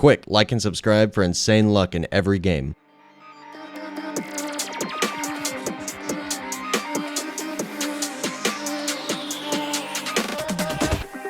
Quick, like and subscribe for insane luck in every game.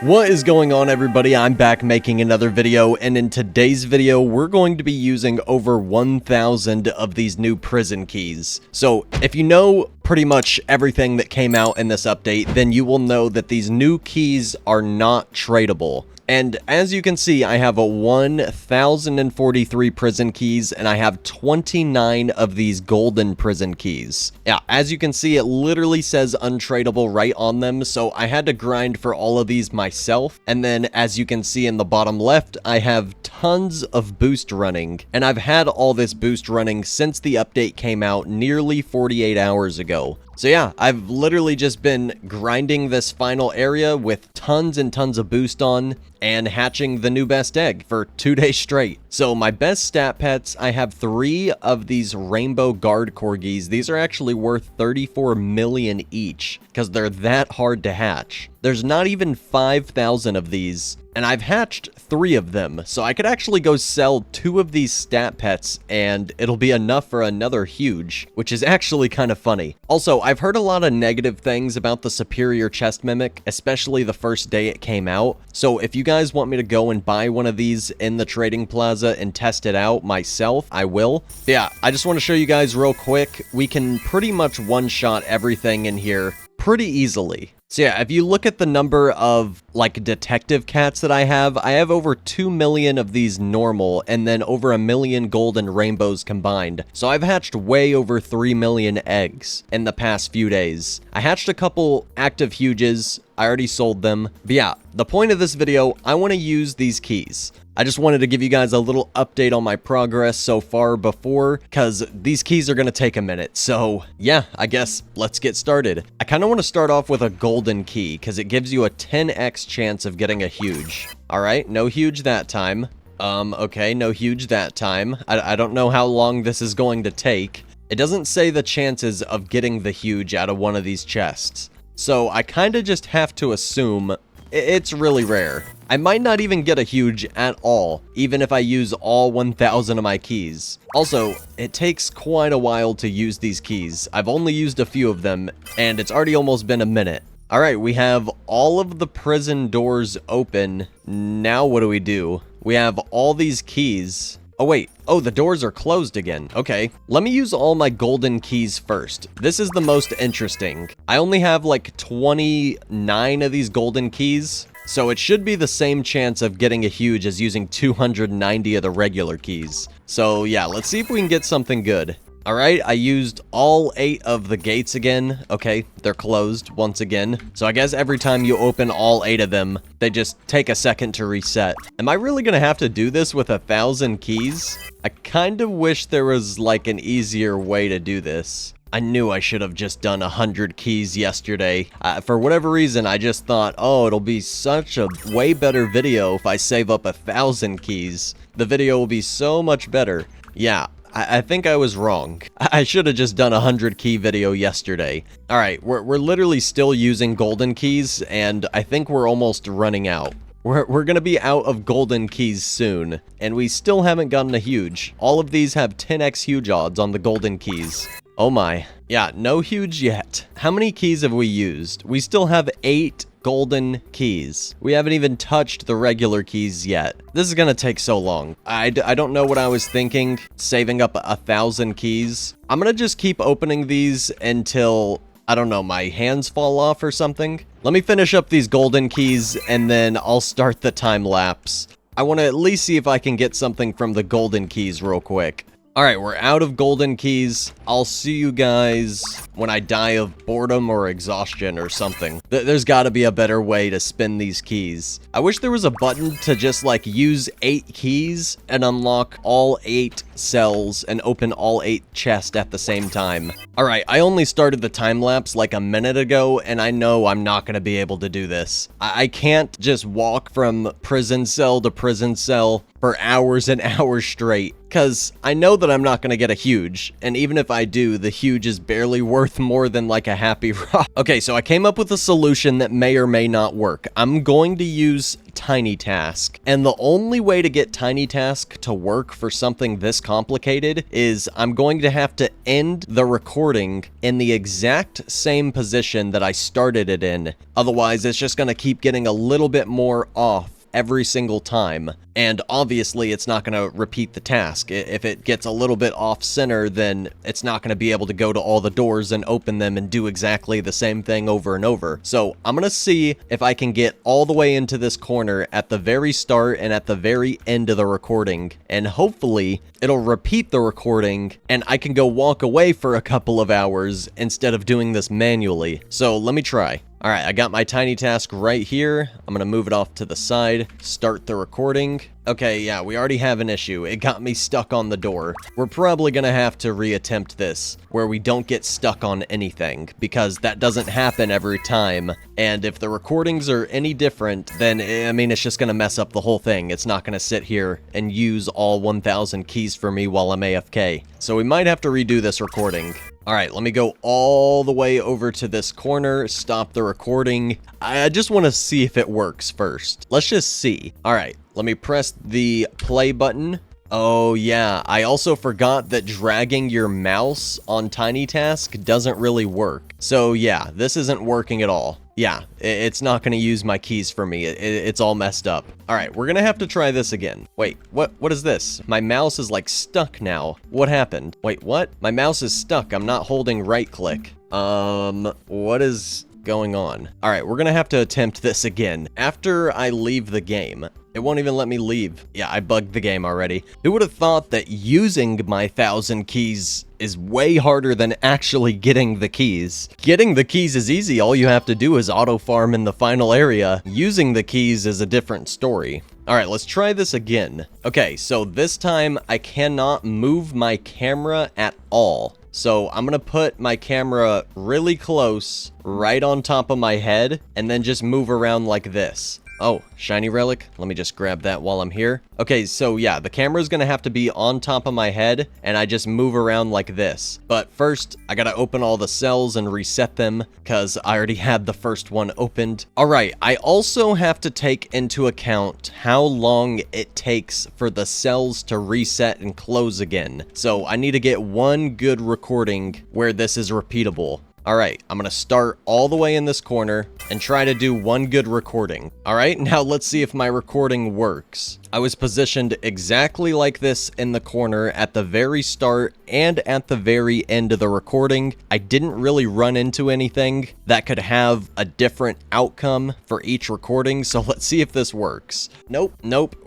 What is going on, everybody? I'm back making another video, and in today's video we're going to be using over 1,000 of these new prison keys. So if you know pretty much everything that came out in this update, then you will know that these new keys are not tradable. And as you can see, I have 1,043 prison keys, and I have 29 of these golden prison keys. Yeah, as you can see, it literally says untradeable right on them, so I had to grind for all of these myself. And then, as you can see in the bottom left, I have tons of boost running, and I've had all this boost running since the update came out nearly 48 hours ago. So yeah, I've literally just been grinding this final area with tons and tons of boost on and hatching the new best egg for 2 days straight. So my best stat pets, I have 3 of these rainbow guard corgis. These are actually worth 34 million each because they're that hard to hatch. There's not even 5,000 of these, and I've hatched 3 of them, so I could actually go sell 2 of these stat pets and it'll be enough for another huge, which is actually kind of funny. Also, I've heard a lot of negative things about the superior chest mimic, especially the first day it came out. So if you guys want me to go and buy one of these in the trading plaza and test it out myself, I will. Yeah, I just want to show you guys real quick. We can pretty much one-shot everything in here pretty easily. So yeah, if you look at the number of like detective cats that I have over 2 million of these normal and then over 1 million golden rainbows combined. So I've hatched way over 3 million eggs in the past few days. I hatched a couple active huges. I already sold them. But yeah, the point of this video, I want to use these keys. I just wanted to give you guys a little update on my progress so far before, because these keys are going to take a minute. So yeah, I guess let's get started. I kind of want to start off with a golden key because it gives you a 10x chance of getting a huge. All right, no huge that time. Okay, no huge that time. I don't know how long this is going to take. It doesn't say the chances of getting the huge out of one of these chests. So I kind of just have to assume it's really rare. I might not even get a huge at all, even if I use all 1,000 of my keys. Also, it takes quite a while to use these keys. I've only used a few of them, and it's already almost been a minute. Alright, we have all of the prison doors open. Now what do? We have all these keys. Oh wait, the doors are closed again. Okay, let me use all my golden keys first. This is the most interesting. I only have like 29 of these golden keys, so it should be the same chance of getting a huge as using 290 of the regular keys. So yeah, let's see if we can get something good. Alright, I used all 8 of the gates again. Okay, they're closed once again. So I guess every time you open all 8 of them, they just take a second to reset. Am I really gonna have to do this with 1,000 keys? I kind of wish there was like an easier way to do this. I knew I should have just done 100 keys yesterday. For whatever reason, I just thought, oh, it'll be such a way better video if I save up 1,000 keys. The video will be so much better. Yeah. I think I was wrong. I should have just done a 100 key video yesterday. Alright, we're literally still using golden keys, and I think we're almost running out. We're gonna be out of golden keys soon, and we still haven't gotten a huge. All of these have 10x huge odds on the golden keys. Oh my. Yeah, no huge yet. How many keys have we used? We still have 8 golden keys. We haven't even touched the regular keys yet. This is gonna take so long. I don't know what I was thinking, saving up 1,000 keys. I'm gonna just keep opening these until, I don't know, my hands fall off or something. Let me finish up these golden keys and then I'll start the time lapse. I want to at least see if I can get something from the golden keys real quick. Alright, we're out of golden keys. I'll see you guys when I die of boredom or exhaustion or something. There's gotta be a better way to spin these keys. I wish there was a button to just like use 8 keys and unlock all 8 cells and open all 8 chests at the same time. Alright, I only started the time lapse like a minute ago and I know I'm not gonna be able to do this. I can't just walk from prison cell to prison cell for hours and hours straight, because I know that I'm not going to get a huge, and even if I do, the huge is barely worth more than like a happy rock. Okay, so I came up with a solution that may or may not work. I'm going to use Tiny Task, and the only way to get Tiny Task to work for something this complicated is I'm going to have to end the recording in the exact same position that I started it in. Otherwise, it's just going to keep getting a little bit more off every single time, and obviously it's not going to repeat the task. If it gets a little bit off center, then it's not going to be able to go to all the doors and open them and do exactly the same thing over and over. So I'm going to see if I can get all the way into this corner at the very start and at the very end of the recording, and hopefully it'll repeat the recording and I can go walk away for a couple of hours instead of doing this manually. So let me try. All right, I got my Tiny Task right here. I'm gonna move it off to the side, start the recording. Okay, yeah, we already have an issue. It got me stuck on the door. We're probably gonna have to reattempt this, where we don't get stuck on anything, because that doesn't happen every time. And if the recordings are any different, then, I mean, it's just gonna mess up the whole thing. It's not gonna sit here and use all 1,000 keys for me while I'm AFK. So we might have to redo this recording. All right, let me go all the way over to this corner, stop the recording. I just want to see if it works first. Let's just see. All right, let me press the play button. Oh yeah, I also forgot that dragging your mouse on Tiny Task doesn't really work. So yeah, this isn't working at all. Yeah, it's not going to use my keys for me. It's all messed up. All right, we're going to have to try this again. Wait, what is this? My mouse is like stuck now. What happened? Wait, what? My mouse is stuck. I'm not holding right click. What is going on? All right, we're going to have to attempt this again. After I leave the game, it won't even let me leave. Yeah, I bugged the game already. Who would have thought that using my 1,000 keys is way harder than actually getting the keys? Getting the keys is easy. All you have to do is auto farm in the final area. Using the keys is a different story. All right, let's try this again. Okay, so this time I cannot move my camera at all. So I'm gonna put my camera really close, right on top of my head, and then just move around like this. Oh, shiny relic. Let me just grab that while I'm here. Okay, so yeah, the camera's gonna have to be on top of my head, and I just move around like this. But first, I gotta open all the cells and reset them, because I already had the first one opened. Alright, I also have to take into account how long it takes for the cells to reset and close again. So I need to get one good recording where this is repeatable. Alright, I'm gonna start all the way in this corner and try to do one good recording. Alright, now let's see if my recording works. I was positioned exactly like this in the corner at the very start and at the very end of the recording. I didn't really run into anything that could have a different outcome for each recording, so let's see if this works. Nope,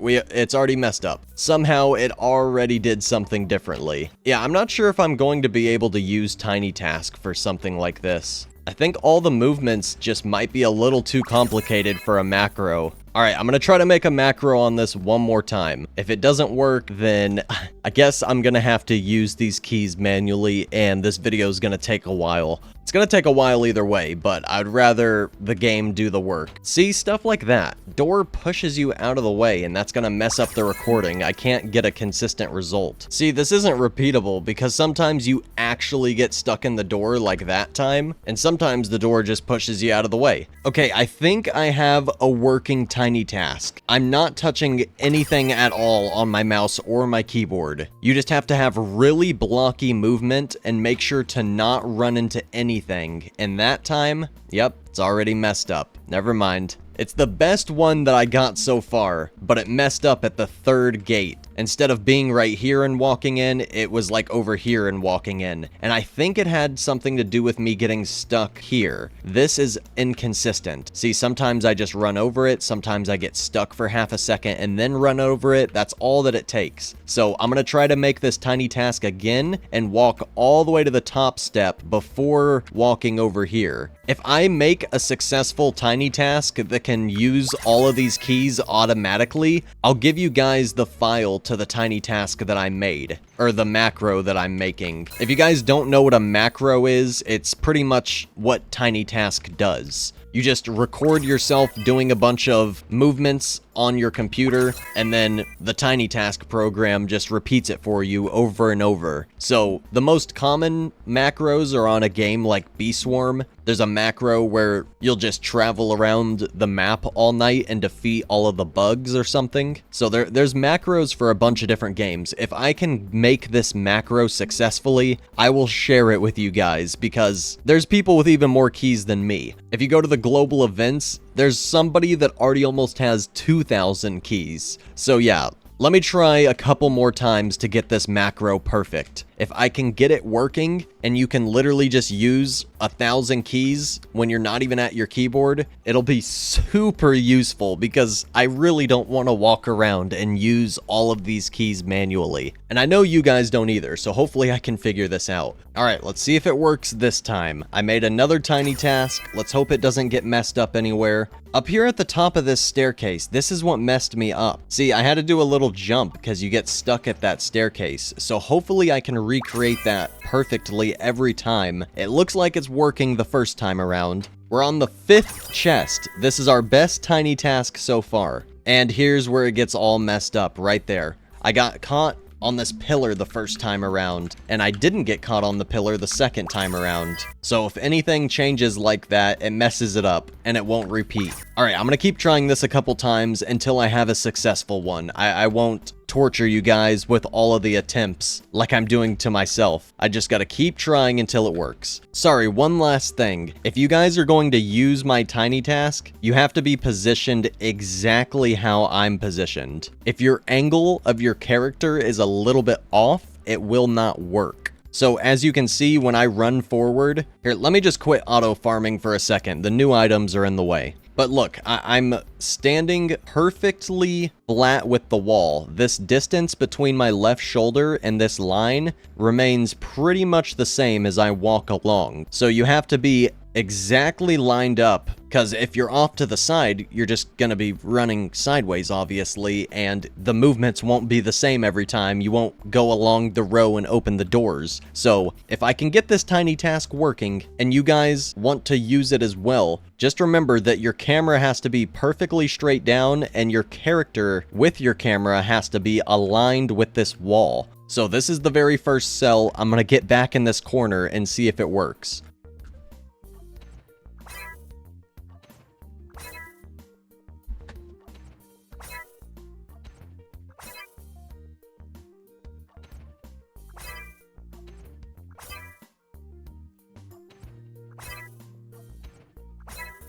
it's already messed up. Somehow it already did something differently. Yeah, I'm not sure if I'm going to be able to use Tiny Task for something like this. I think all the movements just might be a little too complicated for a macro. Alright, I'm gonna try to make a macro on this one more time. If it doesn't work, then I guess I'm gonna have to use these keys manually, and this video is gonna take a while. It's gonna take a while either way, but I'd rather the game do the work. See, stuff like that. Door pushes you out of the way, and that's gonna mess up the recording. I can't get a consistent result. See, this isn't repeatable, because sometimes you actually get stuck in the door like that time, and sometimes the door just pushes you out of the way. Okay, I think I have a working Tiny Task. I'm not touching anything at all on my mouse or my keyboard. You just have to have really blocky movement and make sure to not run into anything. And that time, yep, it's already messed up. Never mind. It's the best one that I got so far, but it messed up at the third gate. Instead of being right here and walking in, it was like over here and walking in. And I think it had something to do with me getting stuck here. This is inconsistent. See, sometimes I just run over it, sometimes I get stuck for half a second and then run over it. That's all that it takes. So I'm gonna try to make this Tiny Task again and walk all the way to the top step before walking over here. If I make a successful Tiny Task that can use all of these keys automatically, I'll give you guys the file to the Tiny Task that I made, or the macro that I'm making. If you guys don't know what a macro is, it's pretty much what Tiny Task does. You just record yourself doing a bunch of movements on your computer, and then the Tiny Task program just repeats it for you over and over. So the most common macros are on a game like Bee Swarm. There's a macro where you'll just travel around the map all night and defeat all of the bugs or something. So there's macros for a bunch of different games. If I can make this macro successfully, I will share it with you guys, because there's people with even more keys than me. If you go to the global events, there's somebody that already almost has 2,000 keys. So yeah, let me try a couple more times to get this macro perfect. If I can get it working and you can literally just use 1,000 keys when you're not even at your keyboard, it'll be super useful, because I really don't want to walk around and use all of these keys manually. And I know you guys don't either, so hopefully I can figure this out. All right, let's see if it works this time. I made another tiny task. Let's hope it doesn't get messed up anywhere. Up here at the top of this staircase, this is what messed me up. See, I had to do a little jump because you get stuck at that staircase. So hopefully I can recreate that perfectly every time. It looks like it's working the first time around. We're on the 5th chest. This is our best tiny task so far. And here's where it gets all messed up right there. I got caught on this pillar the first time around, and I didn't get caught on the pillar the second time around. So if anything changes like that, it messes it up and it won't repeat. All right, I'm gonna keep trying this a couple times until I have a successful one. I won't torture you guys with all of the attempts like I'm doing to myself. I just gotta keep trying until it works. Sorry, one last thing. If you guys are going to use my tiny task, you have to be positioned exactly how I'm positioned. If your angle of your character is a little bit off, it will not work. So as you can see, when I run forward, here, let me just quit auto farming for a second. The new items are in the way. But look, I'm standing perfectly flat with the wall. This distance between my left shoulder and this line remains pretty much the same as I walk along. So you have to be exactly lined up, because if you're off to the side, you're just gonna be running sideways, obviously, and the movements won't be the same every time. You won't go along the row and open the doors. So if I can get this tiny task working, and you guys want to use it as well, just remember that your camera has to be perfectly straight down, and your character with your camera has to be aligned with this wall. So this is the very first cell. I'm gonna get back in this corner and see if it works.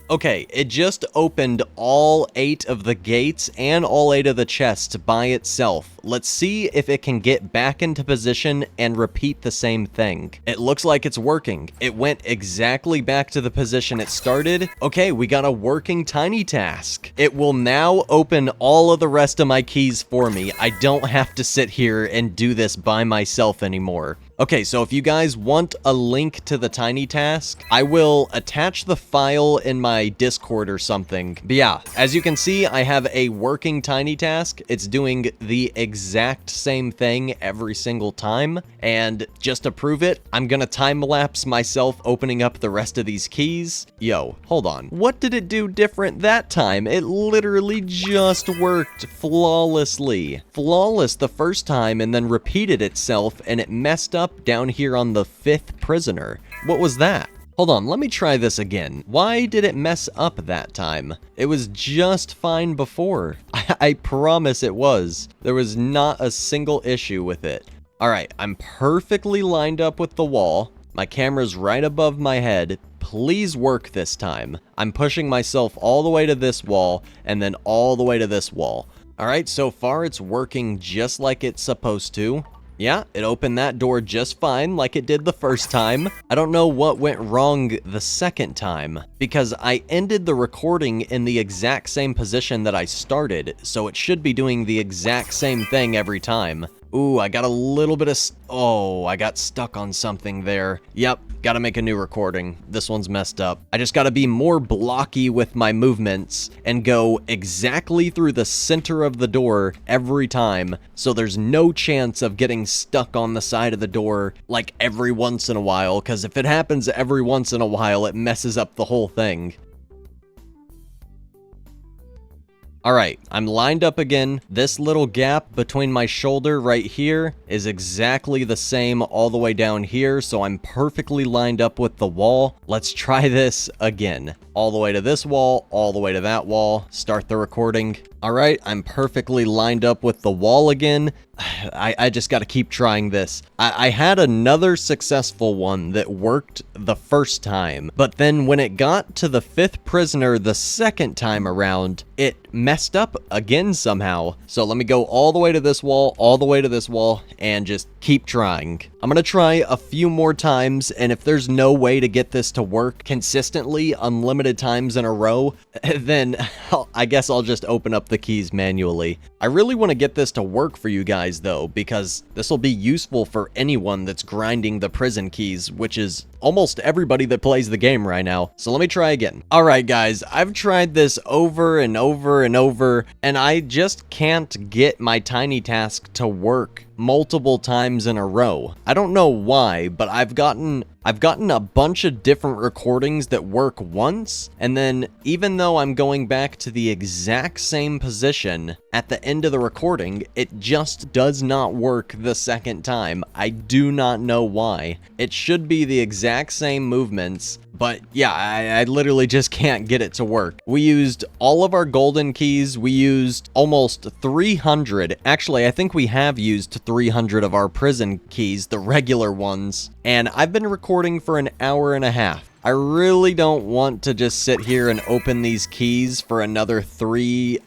Okay, it just opened all 8 of the gates and all 8 of the chests by itself. Let's see if it can get back into position and repeat the same thing. It looks like it's working. It went exactly back to the position it started. Okay, we got a working tiny task. It will now open all of the rest of my keys for me. I don't have to sit here and do this by myself anymore. Okay, so if you guys want a link to the tiny task, I will attach the file in my Discord or something. But yeah, as you can see, I have a working tiny task. It's doing the exact same thing every single time. And just to prove it, I'm gonna time-lapse myself opening up the rest of these keys. Yo, hold on. What did it do different that time? It literally just worked flawlessly. Flawless the first time, and then repeated itself, and it messed up down here on the 5th prisoner. What was that? Hold on, let me try this again. Why did it mess up that time? It was just fine before. I promise it was. There was not a single issue with it. All right, I'm perfectly lined up with the wall. My camera's right above my head. Please work this time. I'm pushing myself all the way to this wall and then all the way to this wall. All right, so far it's working just like it's supposed to. Yeah, it opened that door just fine like it did the first time. I don't know what went wrong the second time, because I ended the recording in the exact same position that I started, so it should be doing the exact same thing every time. Ooh, I got a little bit of... Oh, I got stuck on something there. Yep, gotta make a new recording. This one's messed up. I just gotta be more blocky with my movements and go exactly through the center of the door every time, so there's no chance of getting stuck on the side of the door like every once in a while, because if it happens every once in a while, it messes up the whole thing. Alright, I'm lined up again. This little gap between my shoulder right here is exactly the same all the way down here, so I'm perfectly lined up with the wall. Let's try this again. All the way to this wall, all the way to that wall. Start the recording. Alright, I'm perfectly lined up with the wall again. I just gotta keep trying this. I had another successful one that worked the first time, but then when it got to the 5th prisoner the second time around, it messed up again somehow. So let me go all the way to this wall, all the way to this wall, and just keep trying. I'm gonna try a few more times, and if there's no way to get this to work consistently, unlimited times in a row, then I guess I'll just open up the keys manually. I really want to get this to work for you guys though, because this will be useful for anyone that's grinding the prison keys, which is almost everybody that plays the game right now. So let me try again. Alright guys, I've tried this over and over and over, and I just can't get my tiny task to work multiple times in a row. I don't know why, but I've gotten a bunch of different recordings that work once, and then even though I'm going back to the exact same position at the end of the recording, it just does not work the second time. I do not know why. It should be the exact same movements, but yeah, I literally just can't get it to work. We used all of our golden keys. We used almost 300. Actually, I think we have used 300 of our prison keys, the regular ones. And I've been recording for an hour and a half. I really don't want to just sit here and open these keys for another 3+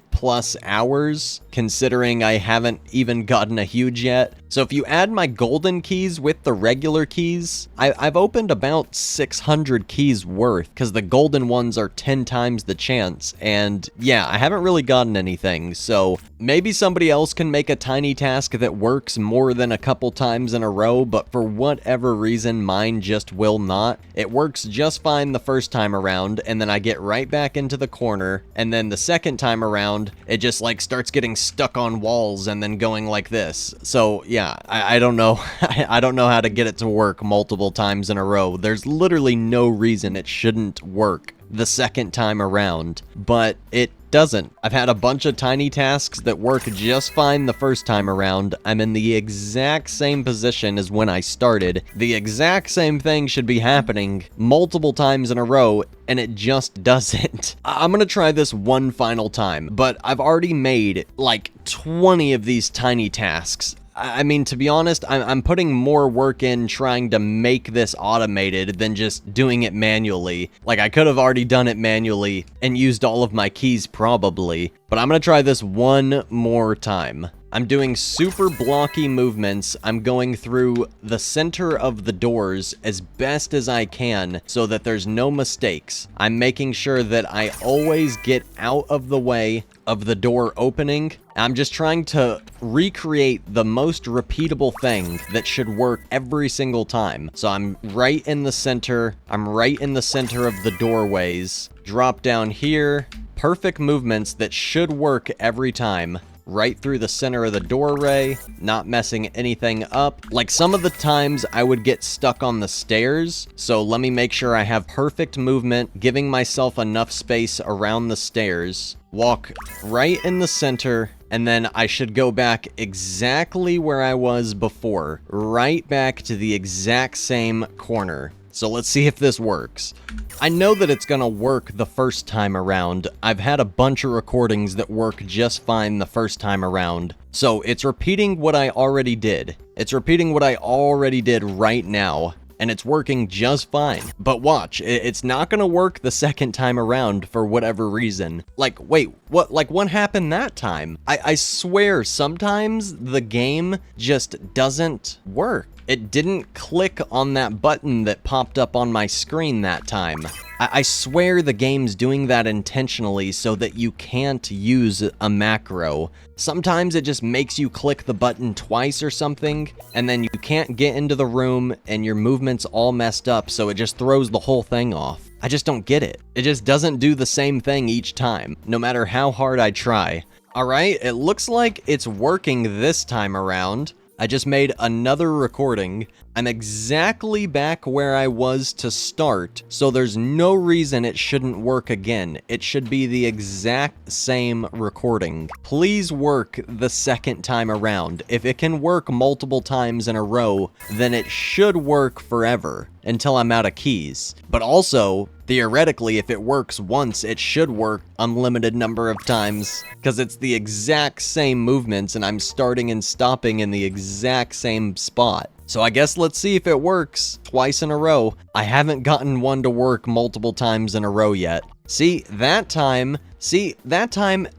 hours, considering I haven't even gotten a huge yet. So if you add my golden keys with the regular keys, I've opened about 600 keys worth, because the golden ones are 10 times the chance, and yeah, I haven't really gotten anything, so maybe somebody else can make a tiny task that works more than a couple times in a row, but for whatever reason, mine just will not. It works just fine the first time around, and then I get right back into the corner, and then the second time around, it just like starts getting stuck on walls and then going like this. So yeah, I don't know. I don't know how to get it to work multiple times in a row. There's literally no reason it shouldn't work the second time around, but it doesn't. I've had a bunch of tiny tasks that work just fine the first time around. I'm in the exact same position as when I started. The exact same thing should be happening multiple times in a row, and it just doesn't. I'm gonna try this one final time, but I've already made like 20 of these tiny tasks. I mean, to be honest, I'm putting more work in trying to make this automated than just doing it manually. Like, I could have already done it manually and used all of my keys probably, but I'm gonna try this one more time. I'm doing super blocky movements. I'm going through the center of the doors as best as I can so that there's no mistakes. I'm making sure that I always get out of the way of the door opening. I'm just trying to recreate the most repeatable thing that should work every single time. So I'm right in the center. I'm right in the center of the doorways. Drop down here. Perfect movements that should work every time. Right through the center of the doorway, not messing anything up. Like some of the times I would get stuck on the stairs, so let me make sure I have perfect movement, giving myself enough space around the stairs. Walk right in the center, and then I should go back exactly where I was before, right back to the exact same corner. So let's see if this works. I know that it's gonna work the first time around. I've had a bunch of recordings that work just fine the first time around. So it's repeating what I already did. It's repeating what I already did right now, and it's working just fine. But watch, it's not gonna work the second time around for whatever reason. Like, wait, what happened that time? I swear, sometimes the game just doesn't work. It didn't click on that button that popped up on my screen that time. I swear the game's doing that intentionally so that you can't use a macro. Sometimes it just makes you click the button twice or something, and then you can't get into the room and your movement's all messed up, so it just throws the whole thing off. I just don't get it. It just doesn't do the same thing each time, no matter how hard I try. Alright, it looks like it's working this time around. I just made another recording. I'm exactly back where I was to start, so there's no reason it shouldn't work again. It should be the exact same recording. Please work the second time around. If it can work multiple times in a row, then it should work forever until I'm out of keys. But also, theoretically, if it works once, it should work unlimited number of times, because it's the exact same movements and I'm starting and stopping in the exact same spot. So I guess let's see if it works twice in a row. I haven't gotten one to work multiple times in a row yet. See, that time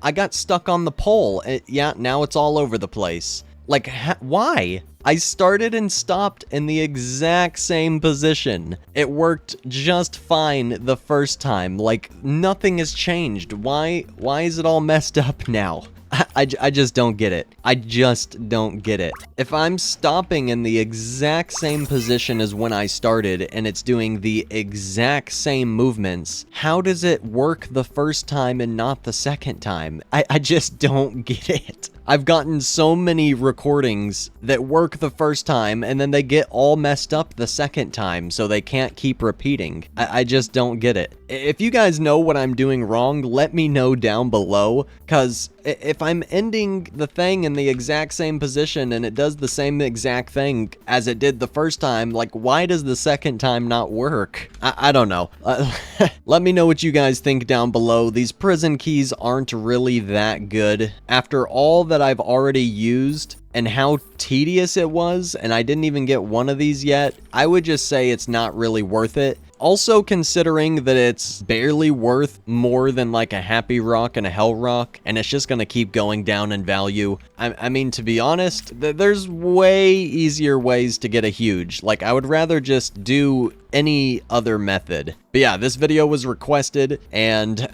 I got stuck on the pole. Yeah, now it's all over the place. Like, why? I started and stopped in the exact same position. It worked just fine the first time. Like, nothing has changed. Why is it all messed up now? I just don't get it. I just don't get it. If I'm stopping in the exact same position as when I started and it's doing the exact same movements, how does it work the first time and not the second time? I just don't get it. I've gotten so many recordings that work the first time and then they get all messed up the second time, so they can't keep repeating. I just don't get it. If you guys know what I'm doing wrong, let me know down below, because if I'm ending the thing in the exact same position and it does the same exact thing as it did the first time, like, why does the second time not work? I don't know. Let me know what you guys think down below. These prison keys aren't really that good. After all that I've already used and how tedious it was, and I didn't even get one of these yet, I would just say it's not really worth it. Also, considering that it's barely worth more than like a happy rock and a hell rock, and it's just gonna keep going down in value. I mean, to be honest, there's way easier ways to get a huge. Like, I would rather just do any other method. But yeah, this video was requested, and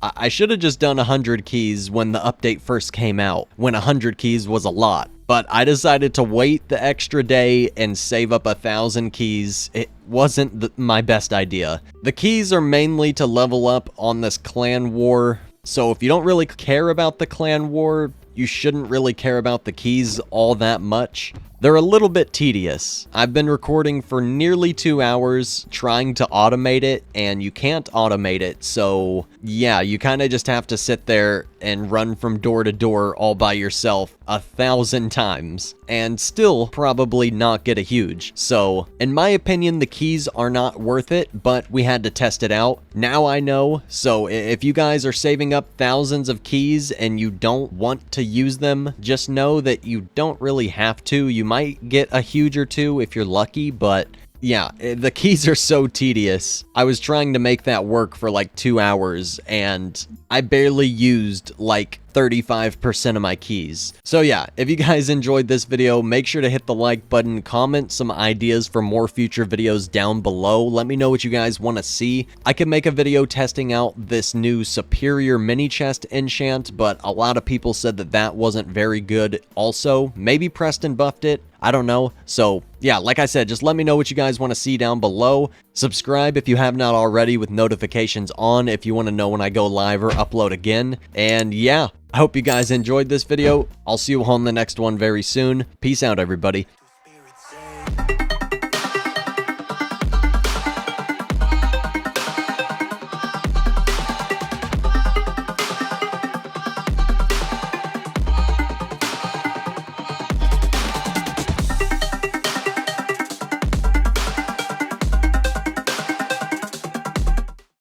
I should have just done 100 keys when the update first came out, when 100 keys was a lot. But I decided to wait the extra day and save up 1,000 keys. It wasn't my best idea. The keys are mainly to level up on this clan war, so if you don't really care about the clan war, you shouldn't really care about the keys all that much. They're a little bit tedious. I've been recording for nearly 2 hours trying to automate it, and you can't automate it, so yeah, you kind of just have to sit there and run from door to door all by yourself 1,000 times, and still probably not get a huge. So, in my opinion, the keys are not worth it, but we had to test it out. Now I know, so if you guys are saving up thousands of keys and you don't want to use them, just know that you don't really have to. You might get a huge or two if you're lucky, but yeah, the keys are so tedious. I was trying to make that work for like 2 hours, and I barely used like 35% of my keys. So yeah, if you guys enjoyed this video, make sure to hit the like button, comment some ideas for more future videos down below. Let me know what you guys want to see. I could make a video testing out this new superior mini chest enchant, but a lot of people said that that wasn't very good also. Maybe Preston buffed it. I don't know. So yeah, like I said, just let me know what you guys want to see down below. Subscribe if you have not already, with notifications on if you want to know when I go live or upload again. And yeah, I hope you guys enjoyed this video. I'll see you all in the next one very soon. Peace out, everybody.